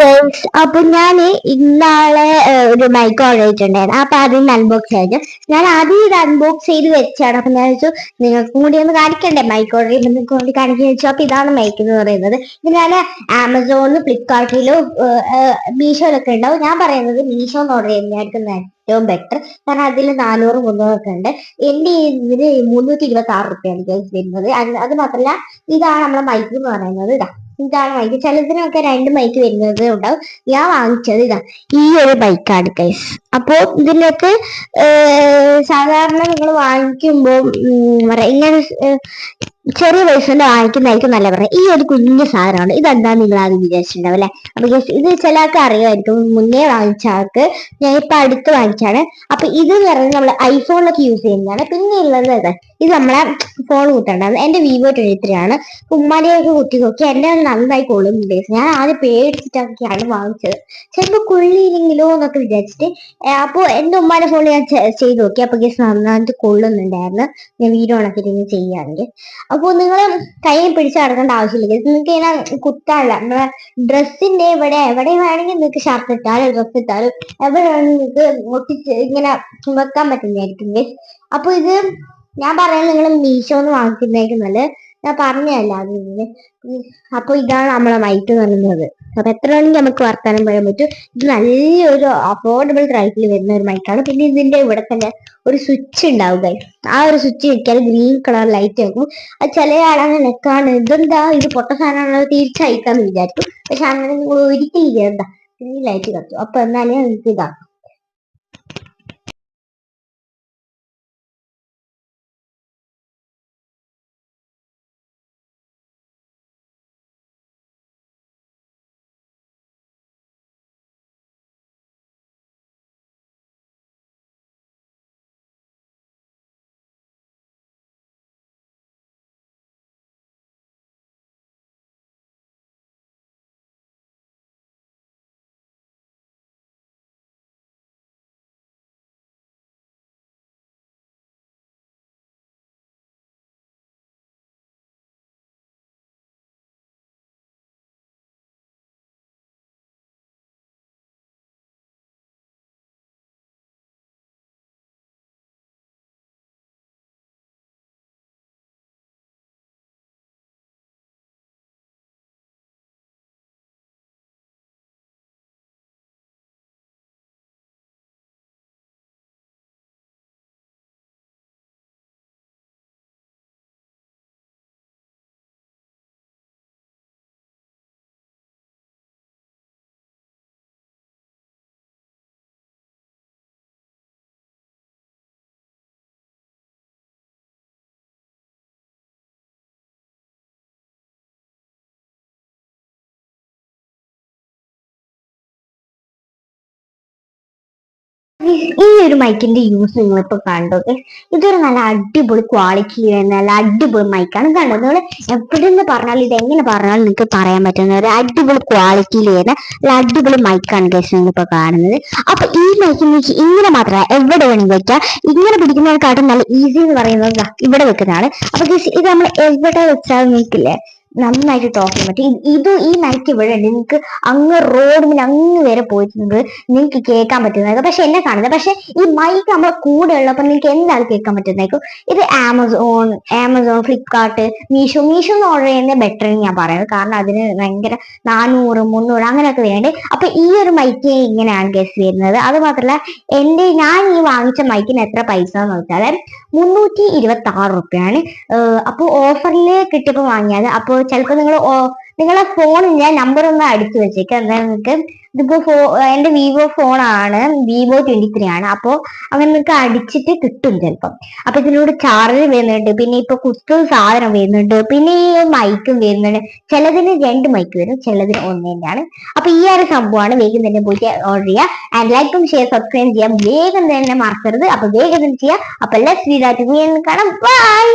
Guys, അപ്പൊ ഞാൻ ഇന്നാളെ ഒരു മൈക്ക് ഓർഡർ ചെയ്തിട്ടുണ്ടായിരുന്നു. അപ്പൊ അതിന് അൺബോക്സ് ചെയ്തു. ഞാൻ ആദ്യം ഇത് അൺബോക്സ് ചെയ്ത് വെച്ചാണ്. അപ്പൊ ഞാൻ വെച്ചു നിങ്ങൾക്കും കൂടി ഒന്ന് കാണിക്കണ്ടേ, മൈക്ക് ഓർഡർ ചെയ്യുമ്പോൾ നിങ്ങൾക്ക് വേണ്ടി കാണിക്കാൻ വെച്ചു. അപ്പൊ ഇതാണ് മൈക്ക് എന്ന് പറയുന്നത്. ഇത് ഞാൻ ആമസോണിലും ഫ്ലിപ്കാർട്ടിലും മീഷോയിലൊക്കെ ഉണ്ടാവും. ഞാൻ പറയുന്നത് മീഷോന്ന് ഓർഡർ ചെയ്യുന്നതായിരിക്കും ഏറ്റവും ബെറ്റർ. കാരണം അതിൽ 400 ഉണ്ട്. എന്റെ ഇതിന് 326 വരുന്നത്. അത് മാത്രമല്ല, ഇതാണ് നമ്മളെ മൈക്ക് എന്ന് പറയുന്നത്. ഇതാണ് മൈക്ക്. ചിലതിനൊക്കെ 2 മൈക്ക് വരുന്നത് ഉണ്ടാവും. ഞാൻ വാങ്ങിച്ചത് ഈ ഒരു ബൈക്കാണ് ഗൈസ്. അപ്പോ ഇതിനകത്ത് സാധാരണ നിങ്ങൾ വാങ്ങിക്കുമ്പോൾ ഇങ്ങനെ ചെറിയ പൈസന്റെ വാങ്ങിക്കുന്നതായിരിക്കും നല്ല പറയാം. ഈ ഒരു കുഞ്ഞു സാധനമാണ്. ഇതെന്താ നിങ്ങൾ ആദ്യം വിചാരിച്ചിട്ടുണ്ടാവും അല്ലെ? അപ്പൊ ഇത് ചില ആൾക്ക് അറിയുമായിരിക്കും. മുന്നേ വാങ്ങിച്ച ആൾക്ക്, ഞാൻ ഇപ്പൊ അടുത്ത് വാങ്ങിച്ചാണ്. അപ്പൊ ഇത് പറയുന്നത് നമ്മൾ ഐഫോണിലൊക്കെ യൂസ് ചെയ്യുന്നതാണ്. പിന്നെ ഉള്ളത് ഇത് നമ്മളെ ഫോൺ കുത്തേണ്ടത്. എന്റെ വിവോ 23 ആണ്. ഉമ്മാനെയൊക്കെ കുത്തി നോക്കി എന്നെ നന്നായി കൊള്ളുന്നുണ്ട്. ഞാൻ ആദ്യം പേടിച്ചിട്ടൊക്കെയാണ് വാങ്ങിച്ചത്. ചിലപ്പോൾ കൊള്ളിയില്ലെങ്കിലോ എന്നൊക്കെ വിചാരിച്ചിട്ട്. അപ്പോൾ എന്റെ ഉമ്മാന്റെ ഫോണിൽ ഞാൻ ചെയ്ത് നോക്കി. അപ്പൊ ഗസ് നന്നായിട്ട് കൊള്ളുന്നുണ്ടായിരുന്നു. ഞാൻ വീഡിയോ ഉണക്കിട്ട് ചെയ്യാണെങ്കിൽ. അപ്പോൾ നിങ്ങൾ കൈ പിടിച്ച് നടക്കേണ്ട ആവശ്യമില്ല. നിങ്ങൾക്ക് ഇങ്ങനെ കുത്താനുള്ള നമ്മളെ ഡ്രസ്സിന്റെ എവിടെ വേണമെങ്കിൽ നിങ്ങൾക്ക് ഷർട്ട് ഇട്ടാലും ഡ്രസ്സ് ഇട്ടാലും എവിടെ വേണമെങ്കിൽ നിങ്ങൾക്ക് ഒട്ടിച്ച് ഇങ്ങനെ വെക്കാൻ പറ്റുന്നതായിരിക്കും. അപ്പൊ ഇത് ഞാൻ പറയാൻ നിങ്ങൾ മീഷോന്ന് വാങ്ങിക്കുന്നതായിരിക്കും നല്ലത്. ഞാൻ പറഞ്ഞതല്ല അതിന്. അപ്പൊ ഇതാണ് നമ്മളെ മൈക്ക് പറയുന്നത്. അപ്പൊ എത്ര വേണമെങ്കിൽ നമുക്ക് വർത്താനം പറയാൻ പറ്റും. ഇത് നല്ലൊരു അഫോർഡബിൾ പ്രൈസിൽ വരുന്ന ഒരു മൈക്കാണ്. പിന്നെ ഇതിന്റെ ഇവിടെ തന്നെ ഒരു സ്വിച്ച് ഉണ്ടാവുക. ആ ഒരു സ്വിച്ച് വെച്ചാൽ ഗ്രീൻ കളർ ലൈറ്റ് വെക്കും. അത് ചില ആളങ്ങനെ നെക്കാണ് ഇതെന്താ ഇത് പൊട്ട സാധനമാണോ തിരിച്ചയക്കാന്ന് വിചാരിക്കും. പക്ഷെ അങ്ങനെ നിങ്ങൾ ഒരിക്കലും ചെയ്യണ്ട. ഗ്രീൻ ലൈറ്റ് കത്തും. അപ്പൊ എന്നാലേ നിങ്ങൾക്ക് ഇതാ. ഈ ഒരു മൈക്കിന്റെ യൂസ് നിങ്ങളിപ്പോ കണ്ടോക്കെ. ഇതൊരു നല്ല അടിപൊളി ക്വാളിറ്റി, നല്ല അടിപൊളി മൈക്കാണ്. കണ്ടോ നിങ്ങൾ എവിടെ നിന്ന് പറഞ്ഞാലും ഇത് എങ്ങനെ പറഞ്ഞാലും നിങ്ങൾക്ക് പറയാൻ പറ്റുന്ന ഒരു അടിപൊളി ക്വാളിറ്റിയിൽ വരുന്ന നല്ല അടിപൊളി മൈക്കാണ് ഗൈസ് നിങ്ങളിപ്പോ കാണുന്നത്. അപ്പൊ ഈ മൈക്കിന് ഇങ്ങനെ മാത്രമല്ല എവിടെ വേണമെങ്കിൽ വെക്കാം. ഇങ്ങനെ പിടിക്കുന്നതിനെക്കാട്ടും നല്ല ഈസി എന്ന് പറയുന്നത് ഇവിടെ വെക്കുന്നതാണ്. അപ്പൊ ഗൈസ് ഇത് നമ്മൾ എവിടെ വെച്ചാൽ നിൽക്കില്ലേ നന്നായിട്ട് ടോക്ക് ചെയ്യാൻ പറ്റും. ഈ മൈക്ക് ഇവിടെ ഉണ്ട്. നിങ്ങൾക്ക് അങ്ങ് റോഡിൽ അങ്ങ് വരെ പോയിട്ടുണ്ട് നിങ്ങൾക്ക് കേൾക്കാൻ പറ്റുന്നതായിരിക്കും. പക്ഷെ എന്നെ കാണുന്നത്. പക്ഷെ ഈ മൈക്ക് നമ്മളെ കൂടെ ഉള്ളപ്പോൾ നിങ്ങൾക്ക് എന്തായാലും കേൾക്കാൻ പറ്റുന്നതായിരിക്കും. ഇത് ആമസോൺ ഫ്ലിപ്കാർട്ട് മീഷോ ഓർഡർ ചെയ്യുന്നത് ബെറ്റർ എന്ന് ഞാൻ പറയുന്നത്. കാരണം അതിന് ഭയങ്കര 400 300 അങ്ങനെയൊക്കെ വേണ്ടേ. അപ്പൊ ഈ ഒരു മൈക്ക് ഇങ്ങനെയാണ് ഗസ് വരുന്നത്. അത് മാത്രമല്ല ഞാൻ ഈ വാങ്ങിച്ച മൈക്കിന് എത്ര പൈസ എന്ന് വെച്ചാൽ 326 അപ്പോൾ ഓഫറിൽ കിട്ടിയപ്പോൾ വാങ്ങിയത്. അപ്പോൾ ചിലപ്പോൾ നിങ്ങളെ ഫോണിൽ ഞാൻ നമ്പർ ഒന്ന് അടിച്ചു വെച്ചേക്കാം. എന്താ നിങ്ങൾക്ക് ഇതിപ്പോ എന്റെ വിവോ ഫോണാണ്, വിവോ 23 ആണ്. അപ്പോൾ അങ്ങനെ നിങ്ങൾക്ക് അടിച്ചിട്ട് കിട്ടും ചിലപ്പം. അപ്പൊ ഇതിലൂടെ ചാർജ് വരുന്നുണ്ട്, പിന്നെ ഇപ്പൊ സാധനം വരുന്നുണ്ട്, പിന്നെ ഈ മൈക്കും വരുന്നുണ്ട്. ചിലതിന് 2 മൈക്ക് വരും, ചിലതിന് 1 തന്നെയാണ്. അപ്പൊ ഈ ഒരു സംഭവമാണ്. വേഗം തന്നെ പോയിട്ട് ഓർഡർ ചെയ്യുക. ആൻഡ് ലൈക്കും ഷെയർ സബ്സ്ക്രൈബ് ചെയ്യാം. വേഗം തന്നെ മറക്കരുത്. അപ്പൊ വേഗം തന്നെ ചെയ്യാം. അപ്പൊ ലെറ്റ്സ് കാണാം. ബൈ.